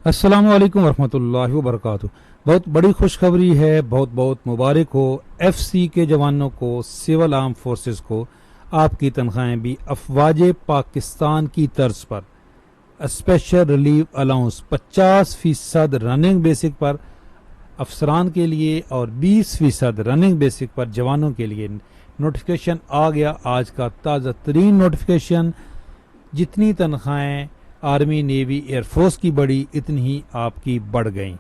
अस्सलामु अलैकुम वरहमतुल्लाहि वबरकातुहू। बहुत बड़ी खुशखबरी है, बहुत बहुत मुबारक हो एफसी के जवानों को, सिविल आर्म फोर्सेस को। आपकी तनख्वाहें भी अफवाज पाकिस्तान की तर्ज पर special relief allowance 50% running basic पर अफसरान के लिए और 20% रनिंग बेसिक पर जवानों के लिए नोटिफिकेशन आ गया। आज का ताज़ा तरीन नोटिफिकेशन। जितनी तनख्वाहें आर्मी, नेवी, एयरफोर्स की बढ़ी, इतनी ही आपकी बढ़ गई।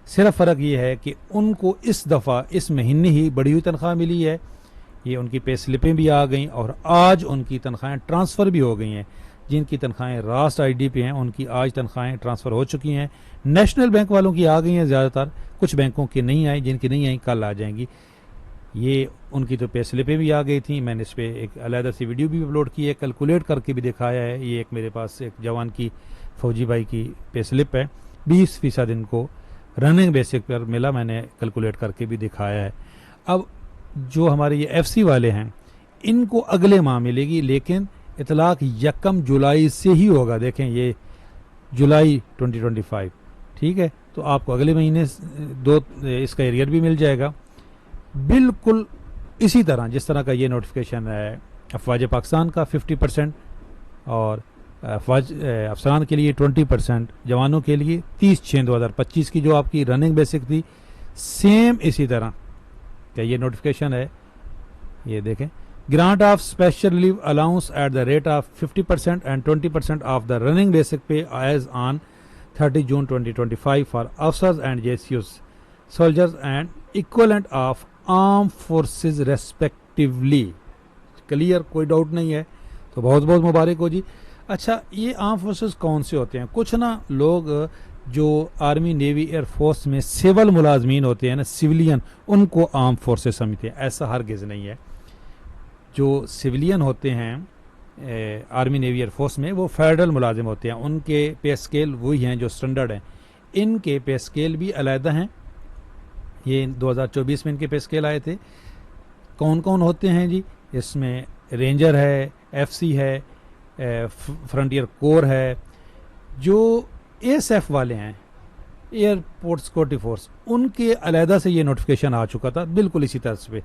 सिर्फ फ़र्क ये है कि उनको इस दफ़ा इस महीने ही बढ़ी हुई तनख्वाह मिली है। ये उनकी पे स्लिपें भी आ गई और आज उनकी तनख्वाहें ट्रांसफ़र भी हो गई हैं। जिनकी तनख्वाहें रास्ट आईडी पे हैं उनकी आज तनख्वाहें ट्रांसफ़र हो चुकी हैं। नेशनल बैंक वालों की आ गई हैं ज़्यादातर, कुछ बैंकों की नहीं आई, जिनकी नहीं आई कल आ जाएंगी। ये उनकी तो पे स्लिपें भी आ गई थी। मैंने इस पर एक अलहदा सी वीडियो भी अपलोड की है, कैलकुलेट करके भी दिखाया है। ये एक मेरे पास एक जवान की, फौजी भाई की पे स्लिप है। 20% इनको रनिंग बेसिक पर मिला, मैंने कैलकुलेट करके भी दिखाया है। अब जो हमारे ये एफसी वाले हैं इनको अगले माह मिलेगी, लेकिन इतलाक 1 जुलाई से ही होगा। देखें, ये जुलाई 2025, ठीक है। तो आपको अगले महीने इसका एरियर भी मिल जाएगा, बिल्कुल इसी तरह जिस तरह का ये नोटिफिकेशन है अफवाज पाकिस्तान का 50% और अफसरान के लिए 20%, जवानों के लिए 30/6/2025 की जो आपकी रनिंग बेसिक थी, सेम इसी तरह का ये नोटिफिकेशन है। ये देखें, grant of special relief allowance at the rate of 50% and 20% of the running basic pay as on 30 June 2025 for officers and जेसीयूज, soldiers and equivalent of arm forces respectively. Clear, कोई doubt नहीं है। तो बहुत बहुत मुबारक हो जी। अच्छा, ये आर्म फोर्सेस कौन से होते हैं? कुछ ना लोग जो आर्मी, नेवी, एयरफोर्स में सिविल मुलाजमीन होते हैं ना, सिविलियन, उनको आर्म फोर्सेस समझते हैं। ऐसा हरगिज़ नहीं है। जो सिविलियन होते हैं आर्मी, नेवी, एयरफोर्स में, वो फेडरल मुलाजिम होते हैं। उनके पे स्केल वही हैं जो स्टैंडर्ड हैं। इनके पे स्केल भी अलहदा हैं। ये 2024 में इनके पे स्केल आए थे। कौन कौन होते हैं जी? इसमें रेंजर है, एफसी है, फ्रंटियर कोर है। जो एएसएफ वाले हैं, एयरपोर्ट सिक्योरिटी फोर्स, उनके अलहदा से ये नोटिफिकेशन आ चुका था, बिल्कुल इसी तरह पे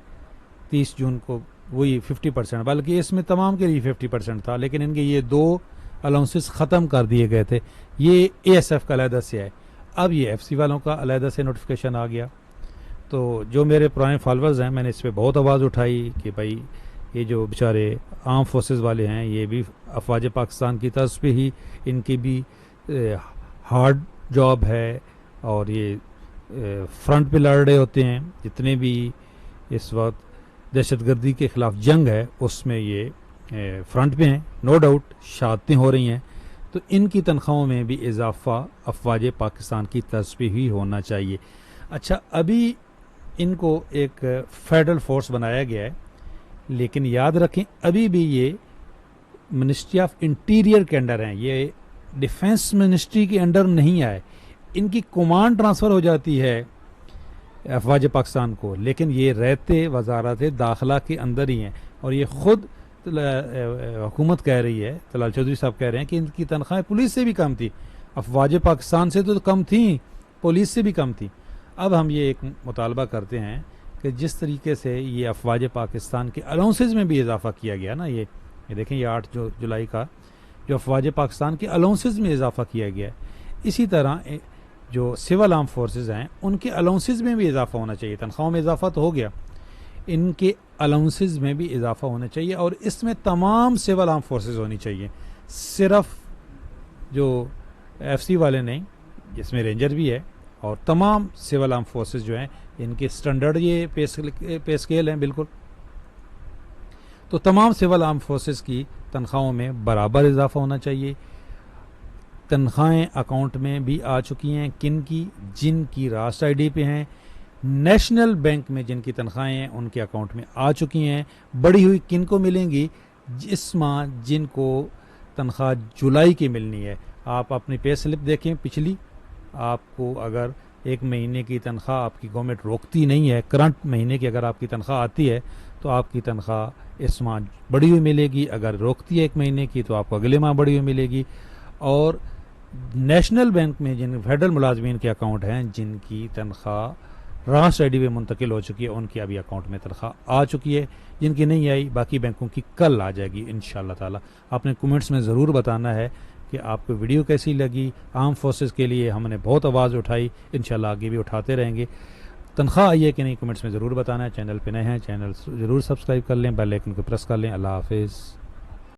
30 जून को वही 50%, बल्कि इसमें तमाम के लिए 50% था, लेकिन इनके ये 2 अलाउंसेस ख़त्म कर दिए गए थे। ये एएसएफ का अलहदा से है। अब ये एफसी वालों का अलहदा से नोटिफिकेशन आ गया। तो जो मेरे पुराने फॉलोअर्स हैं, मैंने इस पर बहुत आवाज़ उठाई कि भाई ये जो बेचारे आर्म फोर्सेस वाले हैं, ये भी अफवाज पाकिस्तान की तर्ज पे ही इनकी भी हार्ड जॉब है और ये फ्रंट पे लड़ रहे होते हैं। जितने भी इस वक्त दहशतगर्दी के ख़िलाफ़ जंग है उसमें ये फ्रंट पे हैं, नो डाउट। शहादतें हो रही हैं, तो इनकी तनख्वाहों में भी इजाफा अफवाज पाकिस्तान की तर्ज पे ही होना चाहिए। अच्छा, अभी इनको एक फेडरल फोर्स बनाया गया है, लेकिन याद रखें अभी भी ये मिनिस्ट्री ऑफ इंटीरियर के अंडर हैं। ये डिफेंस मिनिस्ट्री के अंडर नहीं आए। इनकी कमांड ट्रांसफ़र हो जाती है अफवाज पाकिस्तान को, लेकिन ये रहते वजारत दाखिला के अंदर ही हैं। और ये खुद हुकूमत कह रही है, तलाल चौधरी साहब कह रहे हैं कि इनकी तनख्वाहें पुलिस से भी कम थी। अफवाज पाकिस्तान से तो कम थी, पुलिस से भी कम थी। अब हम ये एक मुतालबा करते हैं कि जिस तरीके से ये अफवाज पाकिस्तान के अलाउंसेस में भी इजाफा किया गया ना, ये देखें, ये 8 जुलाई का जो अफवाज पाकिस्तान के अलाउंसेस में इजाफा किया गया है, इसी तरह जो सिविल आर्म फोर्सेस हैं उनके अलाउंसेस में भी इजाफा होना चाहिए। तनख्वाहों में इजाफा तो हो गया, इनके अलाउंसेस में भी इजाफा होना चाहिए। और इसमें तमाम सिविल आर्म फोर्सेस होनी चाहिए, सिर्फ जो एफसी वाले नहीं, जिसमें रेंजर भी है। और तमाम सिविल आर्म फोर्सेस जो हैं इनके स्टैंडर्ड ये पे स्केल हैं बिल्कुल। तो तमाम सिविल आर्म फोर्सेस की तनख्वाहों में बराबर इजाफा होना चाहिए। तनख्वाहें अकाउंट में भी आ चुकी हैं किन की? जिनकी रास्ट आईडी पे हैं। नेशनल बैंक में जिनकी तनख्वाहें हैं उनके अकाउंट में आ चुकी हैं। बढ़ी हुई किन को मिलेंगी? जिस माह जिनको तनख्वाह जुलाई की मिलनी है। आप अपनी पे स्लिप देखें पिछली, आपको अगर एक महीने की तनख्वाह आपकी गवर्नमेंट रोकती नहीं है, करंट महीने की अगर आपकी तनख्वाह आती है तो आपकी तनख्वाह इस माह बढ़ी हुई मिलेगी। अगर रोकती है एक महीने की तो आपको अगले माह बढ़ी हुई मिलेगी। और नेशनल बैंक में जिन फेडरल मुलाजमीन के अकाउंट हैं, जिनकी तनख्वाह राष्ट्र आईडी में मुंतकिल हो चुकी है, उनकी अभी अकाउंट में तनख्वाह आ चुकी है। जिनकी नहीं आई, बाकी बैंकों की कल आ जाएगी इंशाल्लाह ताला। आपने कमेंट्स में ज़रूर बताना है कि आपको वीडियो कैसी लगी। आर्म फोर्सेस के लिए हमने बहुत आवाज़ उठाई, इंशाल्लाह आगे भी उठाते रहेंगे। तनख्वाह आई है कि नहीं, कमेंट्स में ज़रूर बताना है। चैनल पे नए हैं, चैनल ज़रूर सब्सक्राइब कर लें, बेल आइकन को प्रेस कर लें। अल्लाह हाफिज़।